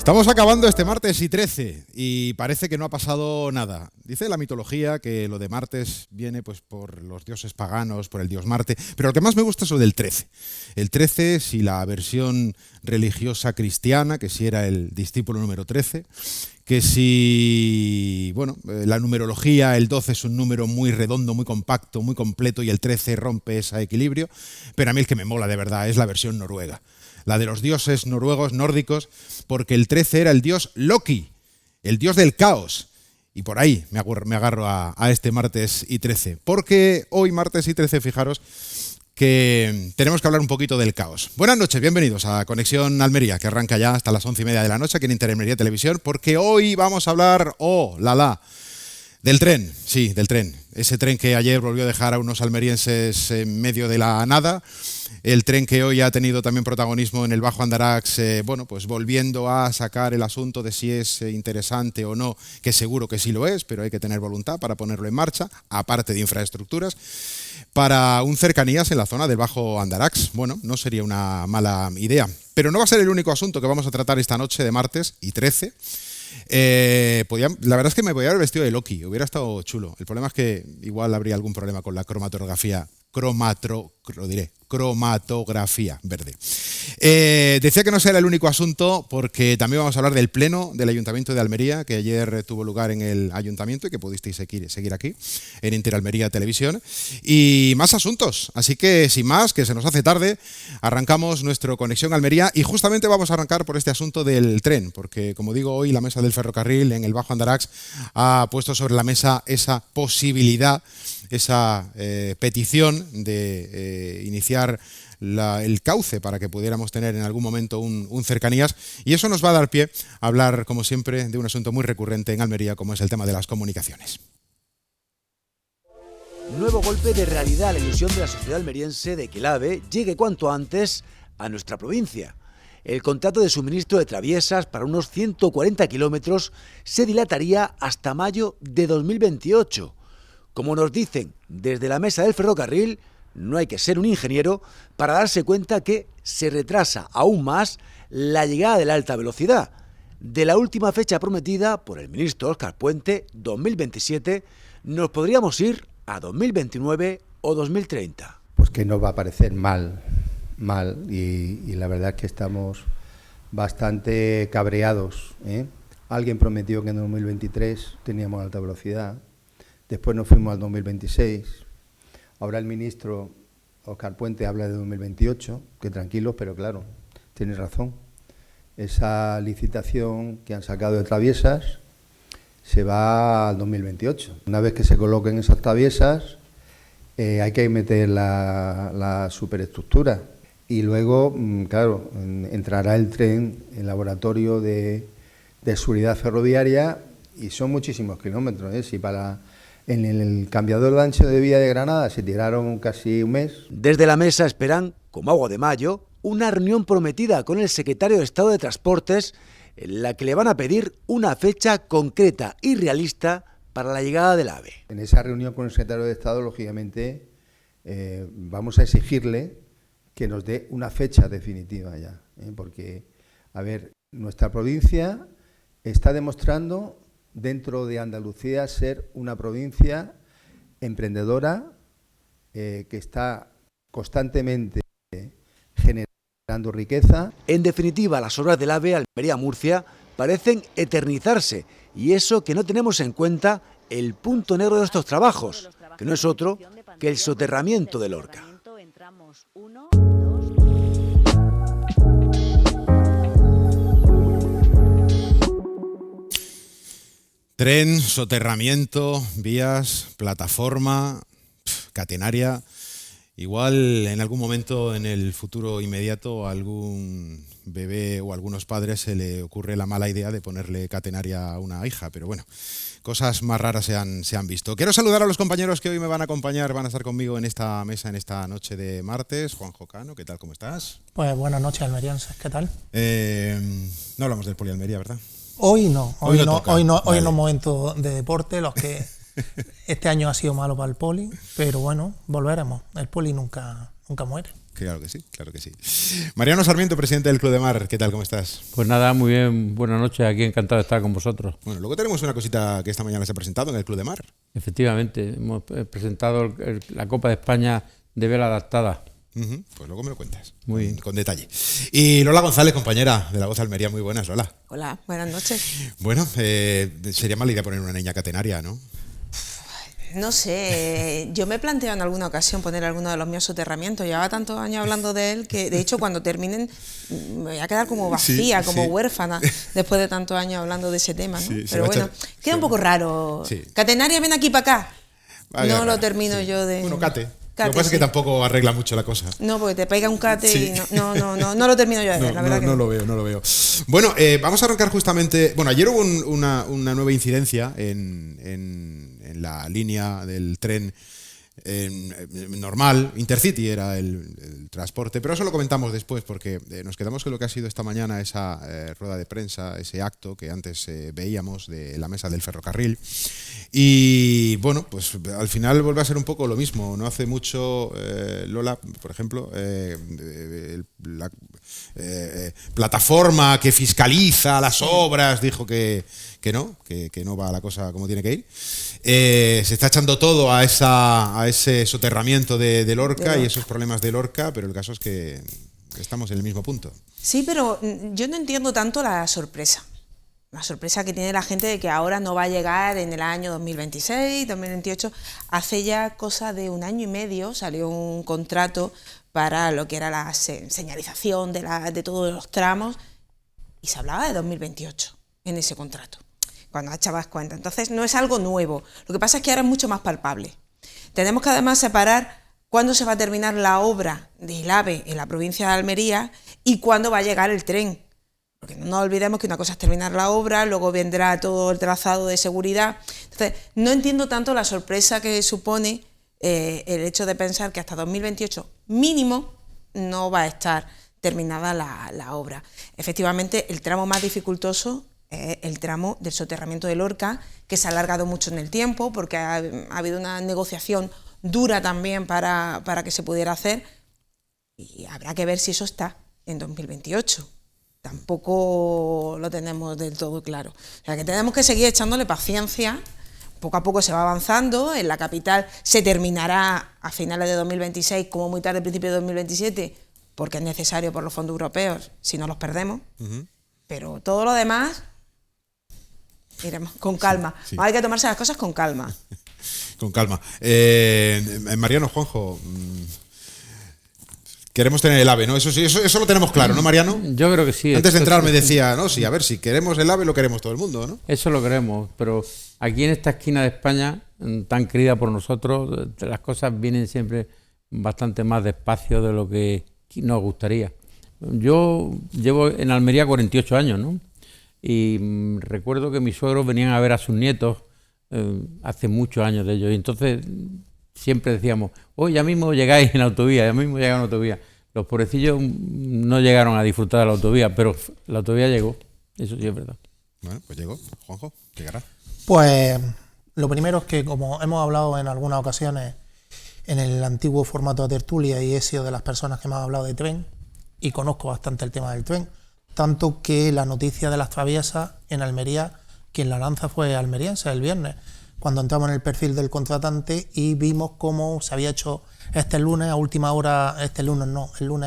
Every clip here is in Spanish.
Estamos acabando este martes y 13 y parece que no ha pasado nada. Dice la mitología que lo de martes viene pues por los dioses paganos, por el dios Marte, pero lo que más me gusta es lo del 13. El 13, si la versión religiosa cristiana, que si era el discípulo número 13, que si, bueno, la numerología, el 12 es un número muy redondo, muy compacto, muy completo y el 13 rompe ese equilibrio, pero a mí el que me mola de verdad es la versión noruega. La de los dioses noruegos, nórdicos, porque el 13 era el dios Loki, el dios del caos. Y por ahí me agarro a este martes y 13. Porque hoy, martes y 13, fijaros que tenemos que hablar un poquito del caos. Buenas noches, bienvenidos a Conexión Almería, que arranca ya hasta las 11:30 de la noche aquí en Interalmería Televisión, porque hoy vamos a hablar, del tren, sí, del tren. Ese tren que ayer volvió a dejar a unos almerienses en medio de la nada. El tren que hoy ha tenido también protagonismo en el Bajo Andarax, pues volviendo a sacar el asunto de si es interesante o no, que seguro que sí lo es, pero hay que tener voluntad para ponerlo en marcha, aparte de infraestructuras, para un cercanías en la zona del Bajo Andarax. Bueno, no sería una mala idea, pero no va a ser el único asunto que vamos a tratar esta noche de martes y 13. La verdad es que me podía haber vestido de Loki, hubiera estado chulo. El problema es que igual habría algún problema con la cromatografía verde. Decía que no será el único asunto porque también vamos a hablar del pleno del Ayuntamiento de Almería, que ayer tuvo lugar en el Ayuntamiento y que pudisteis seguir aquí en Interalmería Televisión, y más asuntos. Así que sin más, que se nos hace tarde, arrancamos nuestro Conexión Almería y justamente vamos a arrancar por este asunto del tren, porque como digo, hoy la mesa del ferrocarril en el Bajo Andarax ha puesto sobre la mesa esa posibilidad, esa petición de iniciar el cauce para que pudiéramos tener en algún momento un cercanías, y eso nos va a dar pie a hablar, como siempre, de un asunto muy recurrente en Almería, como es el tema de las comunicaciones. Nuevo golpe de realidad a la ilusión de la sociedad almeriense de que el AVE llegue cuanto antes a nuestra provincia. El contrato de suministro de traviesas para unos 140 kilómetros se dilataría hasta mayo de 2028. Como nos dicen desde la mesa del ferrocarril, no hay que ser un ingeniero para darse cuenta que se retrasa aún más la llegada de la alta velocidad. De la última fecha prometida por el ministro Óscar Puente, 2027, nos podríamos ir a 2029 o 2030. Pues que nos va a parecer mal, y la verdad es que estamos bastante cabreados, ¿eh? Alguien prometió que en 2023 teníamos alta velocidad, después nos fuimos al 2026, ahora el ministro Óscar Puente habla de 2028, que tranquilos, pero claro, tiene razón. Esa licitación que han sacado de traviesas se va al 2028. Una vez que se coloquen esas traviesas, hay que meter la superestructura. Y luego, claro, entrará el tren, el laboratorio de seguridad ferroviaria, y son muchísimos kilómetros, ¿eh? Si en el cambiador de ancho de vía de Granada se tiraron casi un mes. Desde la mesa esperan, como agua de mayo, una reunión prometida con el secretario de Estado de Transportes, en la que le van a pedir una fecha concreta y realista para la llegada del AVE. En esa reunión con el secretario de Estado, lógicamente, vamos a exigirle que nos dé una fecha definitiva ya, porque, a ver, nuestra provincia está demostrando dentro de Andalucía ser una provincia emprendedora, que está constantemente generando riqueza. En definitiva, las obras del AVE Almería-Murcia parecen eternizarse, y eso que no tenemos en cuenta el punto negro de estos trabajos, que no es otro que el soterramiento de Lorca. Tren, soterramiento, vías, plataforma, catenaria. Igual en algún momento en el futuro inmediato a algún bebé o a algunos padres se le ocurre la mala idea de ponerle catenaria a una hija, pero bueno, cosas más raras se han visto. Quiero saludar a los compañeros que hoy me van a acompañar, van a estar conmigo en esta mesa, en esta noche de martes. Juanjo Cano, ¿qué tal? ¿Cómo estás? Pues buenas noches, almerienses, ¿qué tal? No hablamos del Polialmería, ¿verdad? Hoy no Hoy no es momento de deporte, los que este año ha sido malo para el Poli, pero bueno, volveremos. El Poli nunca muere. Claro que sí, claro que sí. Mariano Sarmiento, presidente del Club de Mar, ¿qué tal? ¿Cómo estás? Pues nada, muy bien, buenas noches, aquí encantado de estar con vosotros. Bueno, luego tenemos una cosita que esta mañana se ha presentado en el Club de Mar. Efectivamente, hemos presentado la Copa de España de vela adaptada. Pues luego me lo cuentas, Muy bien. con detalle. Y Lola González, compañera de La Voz de Almería, muy buenas, Lola. Hola, buenas noches. Bueno, sería mala idea poner una niña catenaria, ¿no? No sé, yo me planteo en alguna ocasión poner alguno de los míos soterramientos. Llevaba tantos años hablando de él que, de hecho, cuando terminen me voy a quedar como vacía, como huérfana, después de tantos años hablando de ese tema, ¿no? Sí, pero bueno, queda un poco raro. Sí. Catenaria, ven aquí para acá. Vaya no rara, lo termino yo de... Bueno, cate. Lo Cate, que pasa es que sí. tampoco arregla mucho la cosa. No, porque te pega un cate Sí. y no lo termino yo de ver, la verdad que no lo veo. Bueno, vamos a arrancar justamente... Bueno, ayer hubo una nueva incidencia en la línea del tren normal, Intercity era el transporte, pero eso lo comentamos después porque nos quedamos con lo que ha sido esta mañana esa rueda de prensa, ese acto que antes veíamos de la mesa del ferrocarril. Y bueno, pues al final vuelve a ser un poco lo mismo. No hace mucho, Lola, por ejemplo, la plataforma que fiscaliza las obras dijo que no va la cosa como tiene que ir. Se está echando todo a ese soterramiento de Lorca y esos problemas de Lorca, pero el caso es que estamos en el mismo punto. Sí, pero yo no entiendo tanto la sorpresa. La sorpresa que tiene la gente de que ahora no va a llegar en el año 2026, 2028. Hace ya cosa de 1 año y medio salió un contrato para lo que era la señalización de todos los tramos y se hablaba de 2028 en ese contrato, cuando echabas cuenta. Entonces no es algo nuevo. Lo que pasa es que ahora es mucho más palpable. Tenemos que además separar cuándo se va a terminar la obra del AVE en la provincia de Almería y cuándo va a llegar el tren. Porque no nos olvidemos que una cosa es terminar la obra, luego vendrá todo el trazado de seguridad. Entonces, no entiendo tanto la sorpresa que supone el hecho de pensar que hasta 2028 mínimo no va a estar terminada la obra. Efectivamente, el tramo más dificultoso es el tramo del soterramiento de Lorca, que se ha alargado mucho en el tiempo porque ha habido una negociación dura también para que se pudiera hacer y habrá que ver si eso está en 2028. Tampoco lo tenemos del todo claro. O sea que tenemos que seguir echándole paciencia. Poco a poco se va avanzando. En la capital se terminará a finales de 2026, como muy tarde, principio de 2027, porque es necesario por los fondos europeos, si no los perdemos. Pero todo lo demás, iremos con calma. Sí. Hay que tomarse las cosas con calma. Con calma. Mariano, Juanjo, queremos tener el AVE, ¿no? Eso lo tenemos claro, ¿no, Mariano? Yo creo que sí. Antes de entrar me decía, no, sí, a ver, si queremos el AVE lo queremos todo el mundo, ¿no? Eso lo queremos, pero aquí en esta esquina de España, tan querida por nosotros, las cosas vienen siempre bastante más despacio de lo que nos gustaría. Yo llevo en Almería 48 años, ¿no? Y recuerdo que mis suegros venían a ver a sus nietos hace muchos años de ellos, y entonces siempre decíamos, ya mismo llegáis en autovía, ya mismo llegan en autovía. Los pobrecillos no llegaron a disfrutar de la autovía, pero la autovía llegó, eso sí es verdad. Bueno, pues llegó, Juanjo, llegará. Pues lo primero es que, como hemos hablado en algunas ocasiones en el antiguo formato de tertulia, y he sido de las personas que me han hablado de tren y conozco bastante el tema del tren, tanto que la noticia de las traviesas en Almería, quien la lanza fue almeriense el viernes, cuando entramos en el perfil del contratante y vimos cómo se había hecho el lunes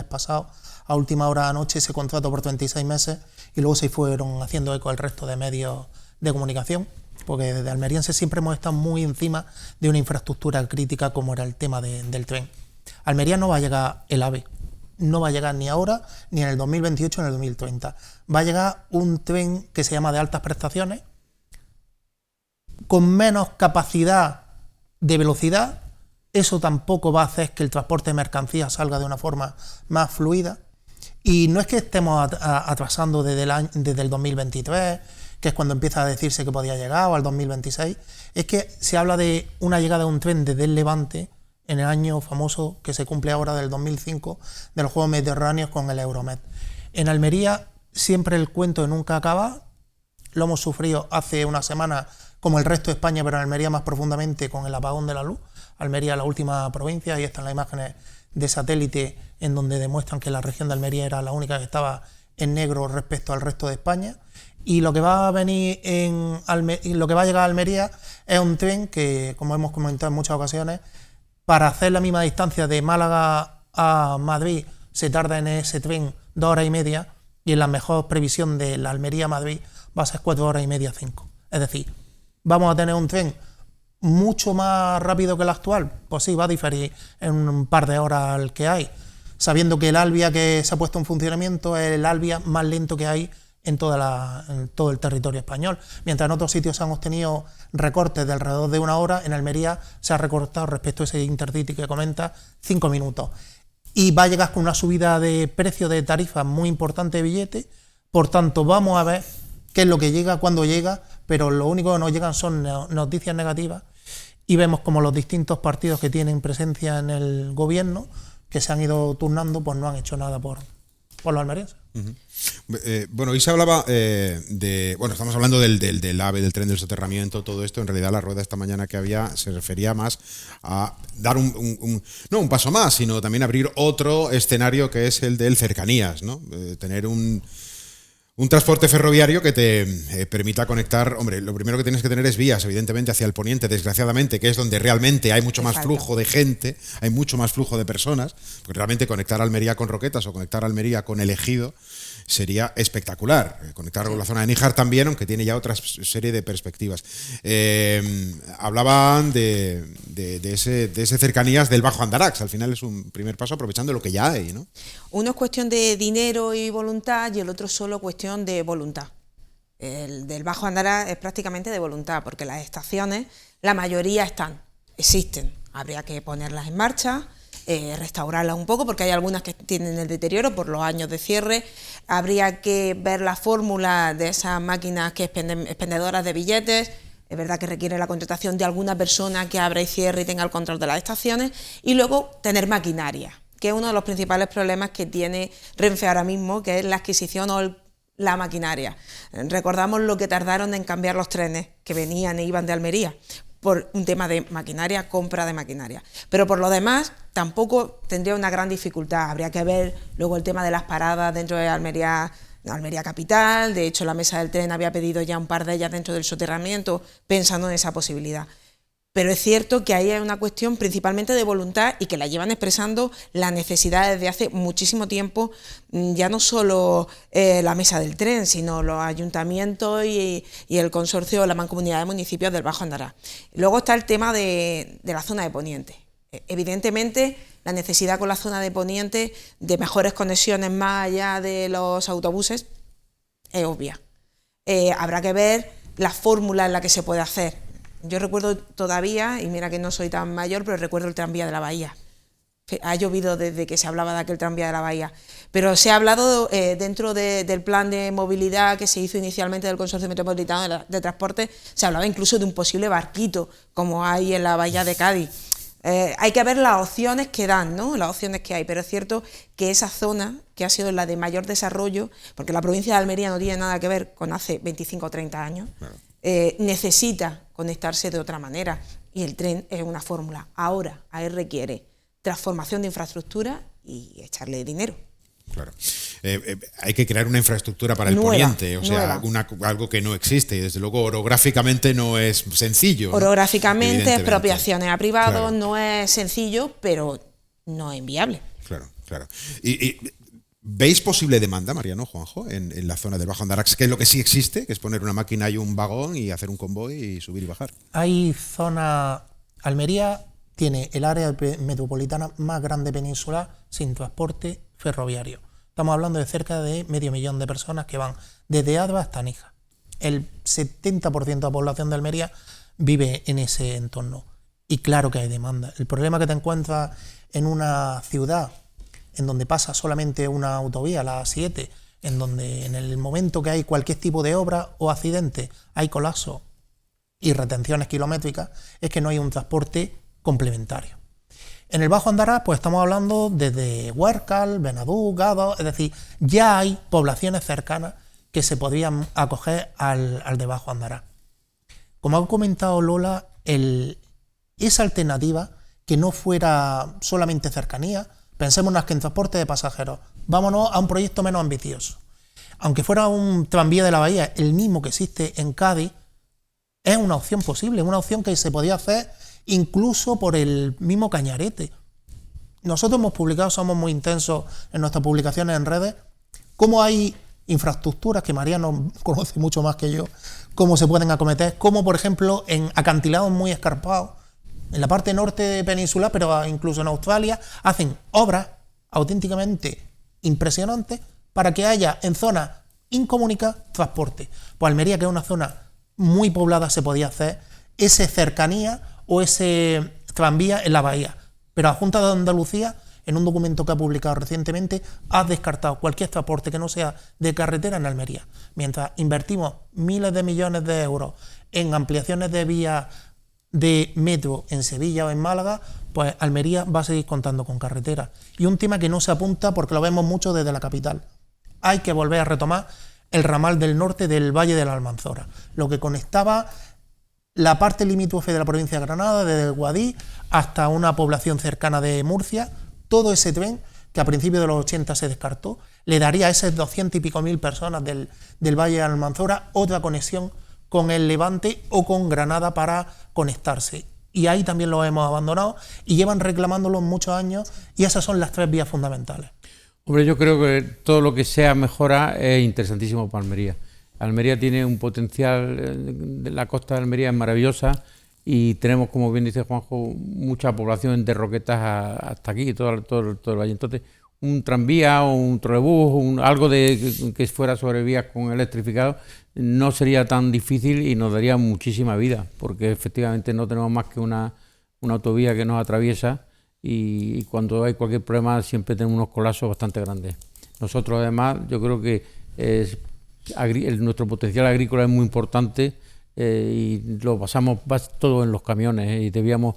pasado, a última hora de anoche, ese contrato por 36 meses, y luego se fueron haciendo eco el resto de medios de comunicación, porque desde almeriense siempre hemos estado muy encima de una infraestructura crítica como era el tema del tren. Almería no va a llegar el AVE, no va a llegar ni ahora, ni en el 2028 ni en el 2030. Va a llegar un tren que se llama de altas prestaciones, con menos capacidad de velocidad. Eso tampoco va a hacer que el transporte de mercancías salga de una forma más fluida. Y no es que estemos atrasando desde el 2023, que es cuando empieza a decirse que podía llegar, o al 2026, es que se habla de una llegada de un tren desde el Levante en el año famoso que se cumple ahora del 2005 de los Juegos Mediterráneos con el Euromed. En Almería siempre el cuento nunca acaba. Lo hemos sufrido hace una semana como el resto de España, pero en Almería más profundamente con el apagón de la luz. Almería, la última provincia, ahí están las imágenes de satélite en donde demuestran que la región de Almería era la única que estaba en negro respecto al resto de España. Y lo que va a venir lo que va a llegar a Almería es un tren que, como hemos comentado en muchas ocasiones, para hacer la misma distancia de Málaga a Madrid se tarda en ese tren 2 horas y media, y en la mejor previsión de la Almería a Madrid va a ser 4 horas y media, 5. Es decir, vamos a tener un tren mucho más rápido que el actual. Pues sí, va a diferir en un par de horas al que hay, sabiendo que el Alvia que se ha puesto en funcionamiento es el Alvia más lento que hay en todo el territorio español. Mientras en otros sitios se han obtenido recortes de alrededor de 1 hora, en Almería se ha recortado respecto a ese Intercity que comenta 5 minutos. Y va a llegar con una subida de precio de tarifa muy importante de billete. Por tanto, vamos a ver qué es lo que llega, cuándo llega, pero lo único que nos llegan son noticias negativas, y vemos como los distintos partidos que tienen presencia en el gobierno, que se han ido turnando, pues no han hecho nada por los almerienses. Bueno, hoy se hablaba estamos hablando del AVE, del tren del soterramiento, todo esto. En realidad la rueda esta mañana que había se refería más a dar no un paso más, sino también abrir otro escenario, que es el del cercanías, ¿no? Tener un transporte ferroviario que te permita conectar. Hombre, lo primero que tienes que tener es vías, evidentemente, hacia el poniente, desgraciadamente, que es donde realmente hay mucho más flujo de gente, hay mucho más flujo de personas, porque realmente conectar Almería con Roquetas o conectar Almería con El Ejido sería espectacular. Conectar con la zona de Níjar también, aunque tiene ya otra serie de perspectivas. Hablaban de ese cercanías del Bajo Andarax. Al final es un primer paso aprovechando lo que ya hay, ¿no? Uno es cuestión de dinero y voluntad, y el otro solo cuestión de voluntad. El del Bajo Andarax es prácticamente de voluntad, porque las estaciones, la mayoría existen. Habría que ponerlas en marcha, restaurarlas un poco, porque hay algunas que tienen el deterioro por los años de cierre. Habría que ver la fórmula de esas máquinas que expendedoras de billetes. Es verdad que requiere la contratación de alguna persona que abra y cierre y tenga el control de las estaciones. Y luego tener maquinaria, que es uno de los principales problemas que tiene Renfe ahora mismo, que es la adquisición o la maquinaria. Recordamos lo que tardaron en cambiar los trenes que venían e iban de Almería, por un tema de maquinaria, compra de maquinaria. Pero por lo demás, tampoco tendría una gran dificultad. Habría que ver luego el tema de las paradas dentro de Almería capital. De hecho, la mesa del tren había pedido ya un par de ellas dentro del soterramiento, pensando en esa posibilidad. Pero es cierto que ahí hay una cuestión principalmente de voluntad, y que la llevan expresando la necesidad desde hace muchísimo tiempo, ya no solo la mesa del tren, sino los ayuntamientos y el consorcio, la mancomunidad de municipios del Bajo Andarax. Luego está el tema de la zona de Poniente. Evidentemente, la necesidad con la zona de Poniente de mejores conexiones más allá de los autobuses es obvia. Habrá que ver la fórmula en la que se puede hacer. Yo recuerdo todavía, y mira que no soy tan mayor, pero recuerdo el tranvía de la Bahía. Ha llovido desde que se hablaba de aquel tranvía de la Bahía. Pero se ha hablado dentro del plan de movilidad que se hizo inicialmente del Consorcio Metropolitano de Transporte, se hablaba incluso de un posible barquito, como hay en la Bahía de Cádiz. Hay que ver las opciones que dan, ¿no? Las opciones que hay, pero es cierto que esa zona, que ha sido la de mayor desarrollo, porque la provincia de Almería no tiene nada que ver con hace 25 o 30 años, claro. Necesita conectarse de otra manera, y el tren es una fórmula. Ahora, ahí requiere transformación de infraestructura y echarle dinero. Claro. Hay que crear una infraestructura para el poniente, o sea, algo que no existe, y desde luego orográficamente no es sencillo. Orográficamente, expropiaciones a privados, claro. No es sencillo, pero no es inviable. Claro, claro. Y ¿veis posible demanda, Mariano, Juanjo, en la zona del Bajo Andarax, que es lo que sí existe, que es poner una máquina y un vagón y hacer un convoy y subir y bajar? Hay zona... Almería tiene el área metropolitana más grande peninsular sin transporte ferroviario. Estamos hablando de cerca de 500.000 de personas que van desde Adva hasta Níjar. El 70% de la población de Almería vive en ese entorno. Y claro que hay demanda. El problema que te encuentras en una ciudad en donde pasa solamente una autovía, la A7, en donde en el momento que hay cualquier tipo de obra o accidente hay colapso y retenciones kilométricas, es que no hay un transporte complementario. En el Bajo Andarax, pues estamos hablando desde Huércal, Benadú, Gado, es decir, ya hay poblaciones cercanas que se podrían acoger al de Bajo Andarax. Como ha comentado Lola, esa alternativa, que no fuera solamente cercanía, Pensémonos que en transporte de pasajeros, vámonos a un proyecto menos ambicioso. Aunque fuera un tranvía de la Bahía, el mismo que existe en Cádiz, es una opción posible, una opción que se podía hacer incluso por el mismo Cañarete. Nosotros hemos publicado, somos muy intensos en nuestras publicaciones en redes, cómo hay infraestructuras que Mariano conoce mucho más que yo, cómo se pueden acometer, como por ejemplo en acantilados muy escarpados, en la parte norte peninsular, pero incluso en Australia, hacen obras auténticamente impresionantes para que haya en zonas incomunicadas transporte. Pues Almería, que es una zona muy poblada, se podía hacer ese cercanía o ese tranvía en la bahía. Pero la Junta de Andalucía, en un documento que ha publicado recientemente, ha descartado cualquier transporte que no sea de carretera en Almería. Mientras invertimos miles de millones de euros en ampliaciones de vías de metro en Sevilla o en Málaga, pues Almería va a seguir contando con carreteras. Y un tema que no se apunta porque lo vemos mucho desde la capital. Hay que volver a retomar el ramal del norte del Valle de la Almanzora, lo que conectaba la parte limítrofe de la provincia de Granada, desde el Guadix hasta una población cercana de Murcia. Todo ese tren, que a principios de los 80 se descartó, le daría a esas 200 y pico mil personas del Valle de la Almanzora otra conexión con el Levante o con Granada para conectarse. Y ahí también lo hemos abandonado y llevan reclamándolo muchos años, y esas son las tres vías fundamentales. Hombre, yo creo que todo lo que sea mejora es interesantísimo para Almería. Almería tiene un potencial, la costa de Almería es maravillosa y tenemos, como bien dice Juanjo, mucha población de Roquetas hasta aquí, todo el valle. Entonces, un tranvía o un trolebús, algo que fuera sobre vías con electrificado, no sería tan difícil y nos daría muchísima vida, porque efectivamente no tenemos más que una autovía que nos atraviesa y cuando hay cualquier problema siempre tenemos unos colapsos bastante grandes. Nosotros además, yo creo que nuestro potencial agrícola es muy importante y lo pasamos todo en los camiones y debíamos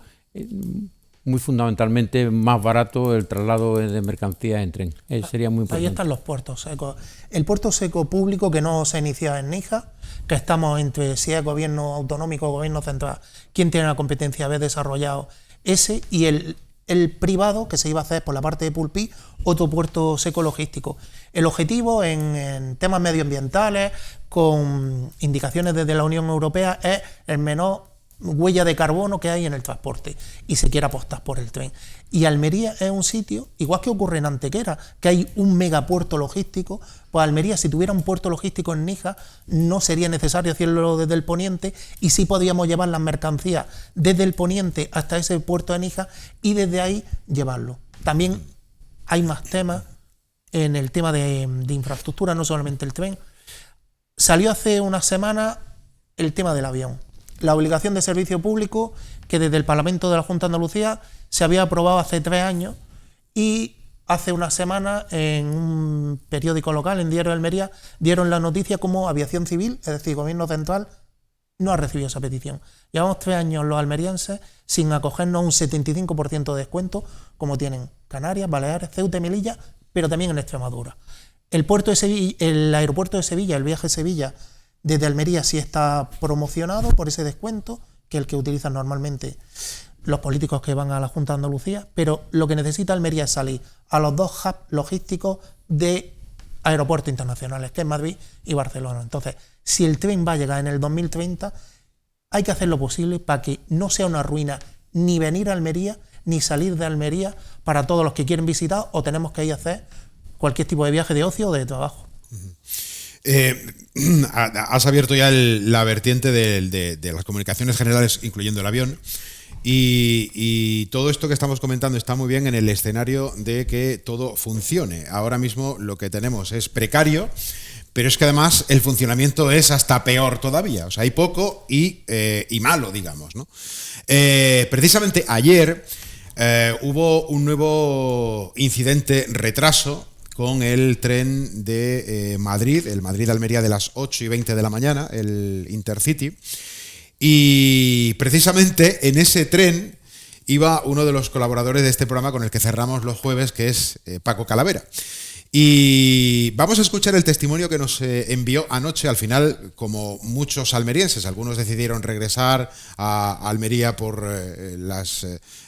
muy fundamentalmente más barato el traslado de mercancías en tren. Sería muy importante. Ahí están los puertos secos. El puerto seco público que no se ha iniciado en Níjar, que estamos entre si es gobierno autonómico o gobierno central, quién tiene la competencia de haber desarrollado ese, y el privado que se iba a hacer por la parte de Pulpí, otro puerto seco logístico. El objetivo en temas medioambientales, con indicaciones desde la Unión Europea, es el menor huella de carbono que hay en el transporte, y se quiere apostar por el tren. Y Almería es un sitio, igual que ocurre en Antequera, que hay un megapuerto logístico, pues Almería, si tuviera un puerto logístico en Níjar, no sería necesario hacerlo desde el poniente, y sí podríamos llevar las mercancías desde el poniente hasta ese puerto de Níjar y desde ahí llevarlo. También hay más temas en el tema de infraestructura, no solamente el tren. Salió hace una semana el tema del avión. La obligación de servicio público, que desde el Parlamento de la Junta de Andalucía se había aprobado hace 3 años, y hace una semana en un periódico local, en Diario de Almería, dieron la noticia como Aviación Civil, es decir, Gobierno Central, no ha recibido esa petición. Llevamos 3 años los almerienses sin acogernos a un 75% de descuento, como tienen Canarias, Baleares, Ceuta y Melilla, pero también en Extremadura. El aeropuerto de Sevilla, el viaje a Sevilla, desde Almería sí está promocionado por ese descuento, que es el que utilizan normalmente los políticos que van a la Junta de Andalucía, pero lo que necesita Almería es salir a los 2 hubs logísticos de aeropuertos internacionales, que es Madrid y Barcelona. Entonces, si el tren va a llegar en el 2030, hay que hacer lo posible para que no sea una ruina ni venir a Almería, ni salir de Almería para todos los que quieren visitar, o tenemos que ir a hacer cualquier tipo de viaje de ocio o de trabajo. Has abierto ya la vertiente de las comunicaciones generales, incluyendo el avión, y todo esto que estamos comentando está muy bien en el escenario de que todo funcione. Ahora mismo lo que tenemos es precario, pero es que además el funcionamiento es hasta peor todavía. O sea, hay poco y malo, digamos, ¿no? Precisamente ayer hubo un nuevo incidente, retraso, con el tren de Madrid, el Madrid-Almería de las 8:20 de la mañana, el Intercity. Y precisamente en ese tren iba uno de los colaboradores de este programa con el que cerramos los jueves, que es Paco Calavera. Y vamos a escuchar el testimonio que nos envió anoche. Al final, como muchos almerienses, algunos decidieron regresar a Almería por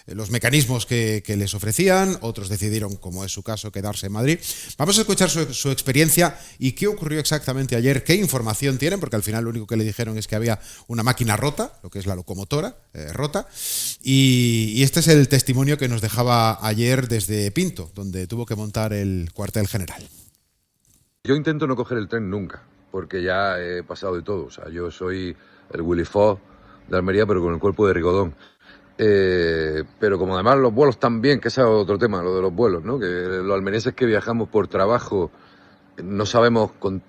los mecanismos que les ofrecían, otros decidieron, como es su caso, quedarse en Madrid. Vamos a escuchar su experiencia y qué ocurrió exactamente ayer, qué información tienen, porque al final lo único que le dijeron es que había una máquina rota, lo que es la locomotora rota, y este es el testimonio que nos dejaba ayer desde Pinto, donde tuvo que montar el cuartel general. Yo intento no coger el tren nunca, porque ya he pasado de todo. O sea, yo soy el Willy Fox de Almería, pero con el cuerpo de Rigodón. Pero como además los vuelos también, que ese es otro tema, lo de los vuelos, ¿no? Que los almerienses que viajamos por trabajo no sabemos con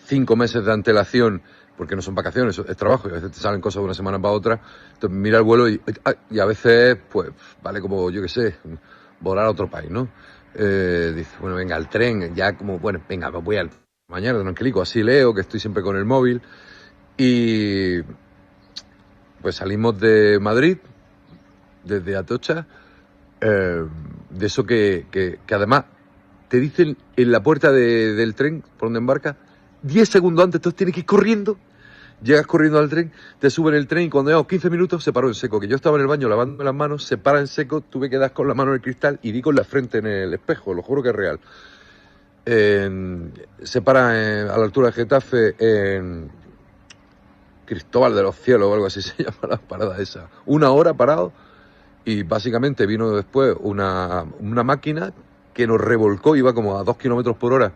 5 meses de antelación, porque no son vacaciones, es trabajo, y a veces te salen cosas de una semana para otra. Entonces mira el vuelo y a veces, pues, vale como, yo qué sé, volar a otro país, ¿no? Dice, bueno, venga, el tren, ya como, bueno, venga, voy al mañana, tranquilico, así leo, que estoy siempre con el móvil. Y pues salimos de Madrid, desde Atocha, de eso que además te dicen en la puerta del tren, por donde embarca, 10 segundos antes, entonces tienes que ir corriendo. Llegas corriendo al tren, te suben el tren y cuando llevamos 15 minutos se paró en seco. Que yo estaba en el baño lavándome las manos, se para en seco, tuve que dar con la mano en el cristal y di con la frente en el espejo, lo juro que es real. Se para a la altura de Getafe, en Cristóbal de los Cielos o algo así se llama la parada esa. 1 hora parado y básicamente vino después una máquina que nos revolcó, iba como a 2 kilómetros por hora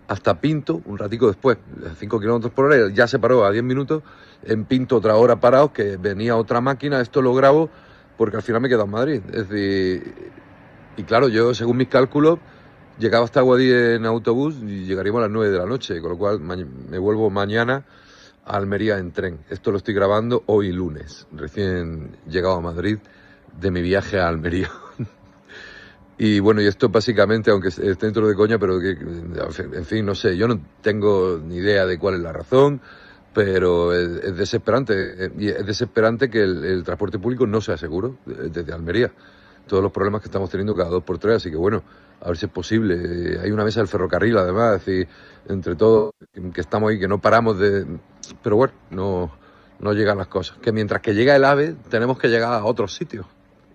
hasta Pinto, un ratico después, 5 kilómetros por hora, ya se paró a 10 minutos, en Pinto otra hora parado, que venía otra máquina. Esto lo grabo porque al final me he quedado en Madrid. Es decir, y claro, yo según mis cálculos llegaba hasta Guadí en autobús y llegaríamos a las 9 de la noche, con lo cual me vuelvo mañana a Almería en tren. Esto lo estoy grabando hoy lunes, recién llegado a Madrid de mi viaje a Almería. Y bueno, y esto básicamente, aunque esté dentro de coña, pero que, en fin, no sé, yo no tengo ni idea de cuál es la razón, pero es desesperante. Y es desesperante que el transporte público no sea seguro desde Almería. Todos los problemas que estamos teniendo cada 2x3, así que bueno, a ver si es posible. Hay una mesa del ferrocarril, además, es decir, entre todos, que estamos ahí, que no paramos de... Pero bueno, no llegan las cosas. Que mientras que llega el AVE, tenemos que llegar a otros sitios.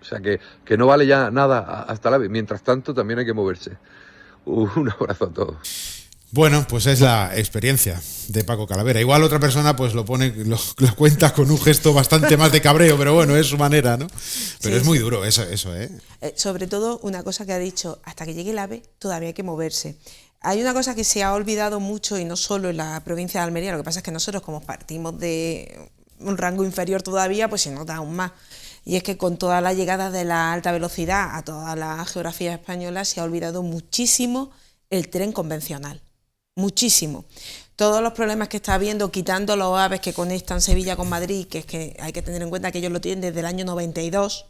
O sea que no vale ya nada hasta el AVE. Mientras tanto, también hay que moverse. Un abrazo a todos. Bueno, pues es la experiencia de Paco Calavera. Igual otra persona pues lo lo cuenta con un gesto bastante más de cabreo, pero bueno, es su manera, ¿no? Pero sí, es muy duro eso, ¿eh? Sobre todo una cosa que ha dicho, hasta que llegue el AVE todavía hay que moverse. Hay una cosa que se ha olvidado mucho, y no solo en la provincia de Almería, lo que pasa es que nosotros, como partimos de un rango inferior todavía, pues se nota aún más. Y es que con toda la llegada de la alta velocidad a toda la geografía española se ha olvidado muchísimo el tren convencional. Muchísimo. Todos los problemas que está habiendo, quitando los AVEs que conectan Sevilla con Madrid, que es que hay que tener en cuenta que ellos lo tienen desde el año 92,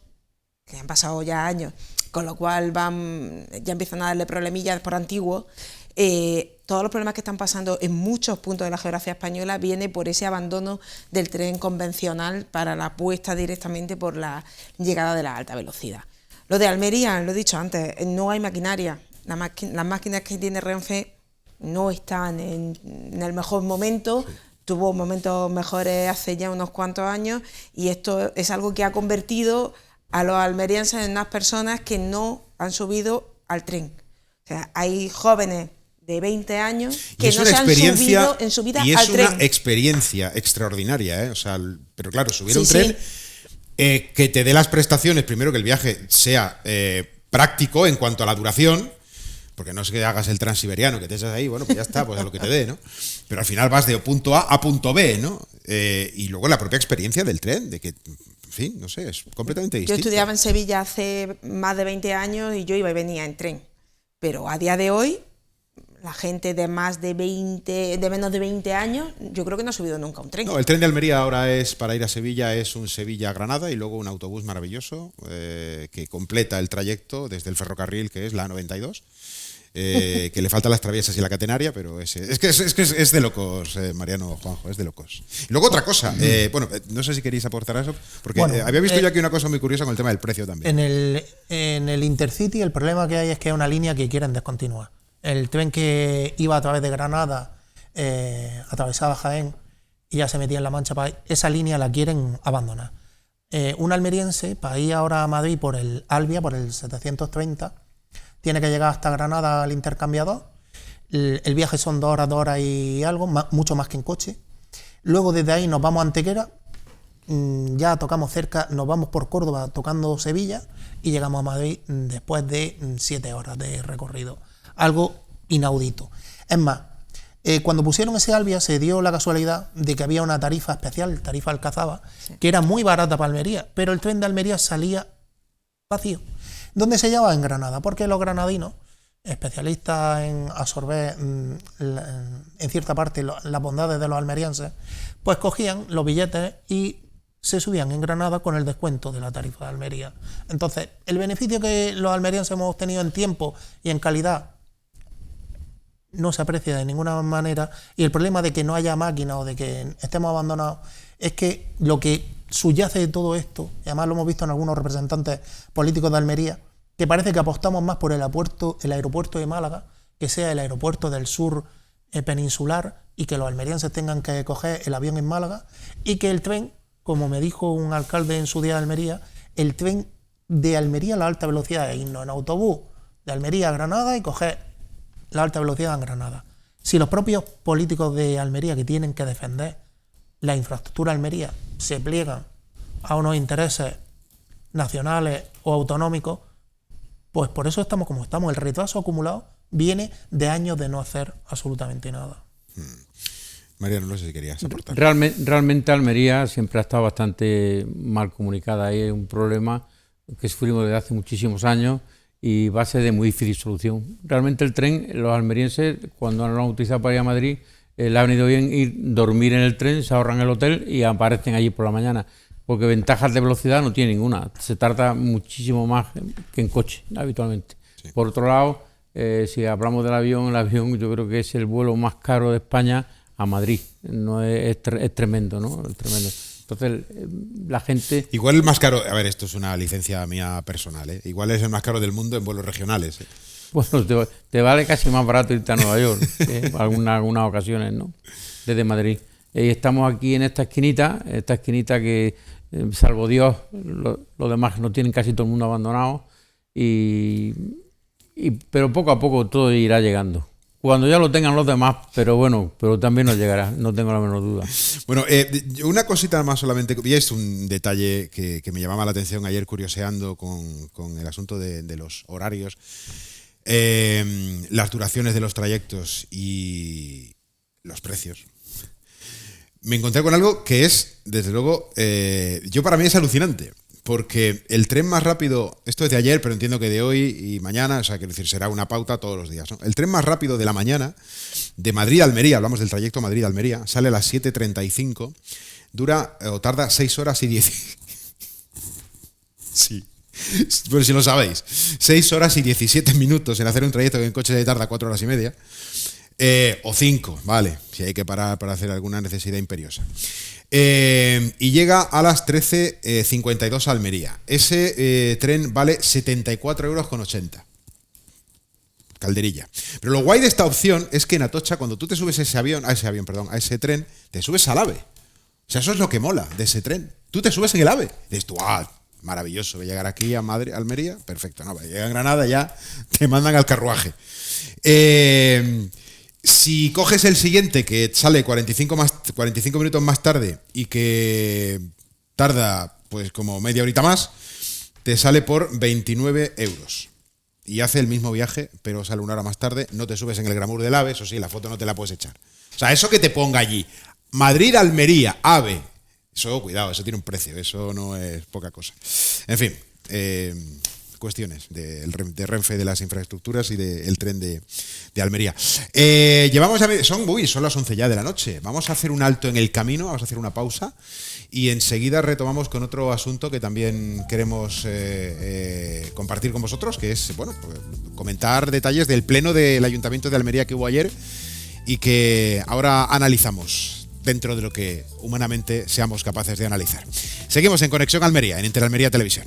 que han pasado ya años, con lo cual ya empiezan a darle problemillas por antiguo. Todos los problemas que están pasando en muchos puntos de la geografía española viene por ese abandono del tren convencional para la apuesta directamente por la llegada de la alta velocidad. Lo de Almería, lo he dicho antes, no hay maquinaria. Las máquinas que tiene Renfe no están en el mejor momento. Sí. Tuvo momentos mejores hace ya unos cuantos años, y esto es algo que ha convertido a los almerienses en unas personas que no han subido al tren. O sea, hay jóvenes de 20 años que no se han subido en su vida al tren. Y es una experiencia extraordinaria, ¿eh? O sea, pero claro, subir a un tren que te dé las prestaciones, primero que el viaje sea práctico en cuanto a la duración, porque no es que hagas el transiberiano, que te echas ahí, bueno, pues ya está, pues a lo que te dé, ¿no? Pero al final vas de punto A a punto B, ¿no? Y luego la propia experiencia del tren, de que, en fin, no sé, es completamente distinto. Yo estudiaba en Sevilla hace más de 20 años y yo iba y venía en tren. Pero a día de hoy, la gente de menos de 20 años, yo creo que no ha subido nunca un tren. No, el tren de Almería ahora es, para ir a Sevilla, es un Sevilla-Granada y luego un autobús maravilloso que completa el trayecto desde el ferrocarril, que es la A92. Que le faltan las traviesas y la catenaria, pero es de locos, Mariano, Juanjo, es de locos. Y luego otra cosa, bueno, no sé si queréis aportar a eso, porque bueno, había visto yo aquí una cosa muy curiosa con el tema del precio también. En el Intercity el problema que hay es que es una línea que quieren descontinuar. El tren que iba a través de Granada, atravesaba Jaén y ya se metía en La Mancha, esa línea la quieren abandonar. Un almeriense, para ir ahora a Madrid por el Albia, por el 730, tiene que llegar hasta Granada al intercambiador. El viaje son 2 horas y algo, mucho más que en coche. Luego desde ahí nos vamos a Antequera, ya tocamos cerca, nos vamos por Córdoba tocando Sevilla y llegamos a Madrid después de 7 horas de recorrido. Algo inaudito. Es más, cuando pusieron ese Albia se dio la casualidad de que había una tarifa especial, tarifa Alcazaba, que era muy barata para Almería, pero el tren de Almería salía vacío. ¿Dónde se llevaba? En Granada, porque los granadinos, especialistas en absorber en cierta parte las bondades de los almerienses, pues cogían los billetes y se subían en Granada con el descuento de la tarifa de Almería. Entonces, el beneficio que los almerienses hemos obtenido en tiempo y en calidad no se aprecia de ninguna manera, y el problema de que no haya máquina o de que estemos abandonados es que lo que subyace de todo esto, y además lo hemos visto en algunos representantes políticos de Almería, que parece que apostamos más por el aeropuerto de Málaga, que sea el aeropuerto del sur peninsular, y que los almerienses tengan que coger el avión en Málaga, y que el tren, como me dijo un alcalde en su día de Almería, el tren de Almería a la alta velocidad es irnos en autobús de Almería a Granada y coger la alta velocidad en Granada. Si los propios políticos de Almería, que tienen que defender la infraestructura de Almería, se pliegan a unos intereses nacionales o autonómicos, pues por eso estamos como estamos. El retraso acumulado viene de años de no hacer absolutamente nada. Mariano, no sé si querías aportar. Realmente Almería siempre ha estado bastante mal comunicada. Hay un problema que sufrimos desde hace muchísimos años y va a ser de muy difícil solución. Realmente el tren, los almerienses, cuando lo han utilizado para ir a Madrid, le ha venido bien ir dormir en el tren, se ahorran el hotel y aparecen allí por la mañana, porque ventajas de velocidad no tiene ninguna, se tarda muchísimo más que en coche habitualmente. Sí. Por otro lado, si hablamos del avión, el avión yo creo que es el vuelo más caro de España a Madrid, no es tremendo, ¿no? Es tremendo. Entonces, la gente... Igual el más caro, a ver, esto es una licencia mía personal, ¿eh? Igual es el más caro del mundo en vuelos regionales, ¿eh? Bueno, te vale casi más barato irte a Nueva York, algunas ocasiones, ¿no? Desde Madrid. Y estamos aquí en esta esquinita que, salvo Dios, los demás no tienen casi todo el mundo abandonado, pero poco a poco todo irá llegando. Cuando ya lo tengan los demás, pero también nos llegará, no tengo la menor duda. Bueno, una cosita más solamente, y es un detalle que me llamaba la atención ayer curioseando con el asunto de los horarios, las duraciones de los trayectos y los precios. Me encontré con algo que es, desde luego, para mí es alucinante. Porque el tren más rápido, esto es de ayer, pero entiendo que de hoy y mañana, o sea, quiero decir, será una pauta todos los días, ¿no? El tren más rápido de la mañana, de Madrid a Almería, hablamos del trayecto Madrid-Almería, sale a las 7:35, tarda 6 horas y 10. Sí, pues si lo sabéis, 6 horas y 17 minutos en hacer un trayecto que en coche se tarda 4 horas y media, o 5, vale, si hay que parar para hacer alguna necesidad imperiosa. Y llega a las 13:52 a Almería. Ese tren vale 74,80 €. Calderilla. Pero lo guay de esta opción es que en Atocha, cuando tú te subes a ese tren, te subes al AVE. O sea, eso es lo que mola de ese tren. Tú te subes en el AVE. Dices tú, maravilloso, voy a llegar aquí a Almería, perfecto. No, llega a Granada, ya te mandan al carruaje. Si coges el siguiente, que sale 45 minutos más tarde y que tarda pues como media horita más, te sale por 29 €. Y hace el mismo viaje, pero sale 1 hora más tarde, no te subes en el glamour del AVE, eso sí, la foto no te la puedes echar. O sea, eso que te ponga allí, Madrid-Almería, AVE, eso, cuidado, eso tiene un precio, eso no es poca cosa. En fin, cuestiones de Renfe, de las infraestructuras y del tren de Almería. Son las 11 ya de la noche. Vamos a hacer un alto en el camino, vamos a hacer una pausa y enseguida retomamos con otro asunto que también queremos compartir con vosotros, que es comentar detalles del pleno del Ayuntamiento de Almería que hubo ayer y que ahora analizamos dentro de lo que humanamente seamos capaces de analizar. Seguimos en Conexión Almería, en Interalmería Televisión.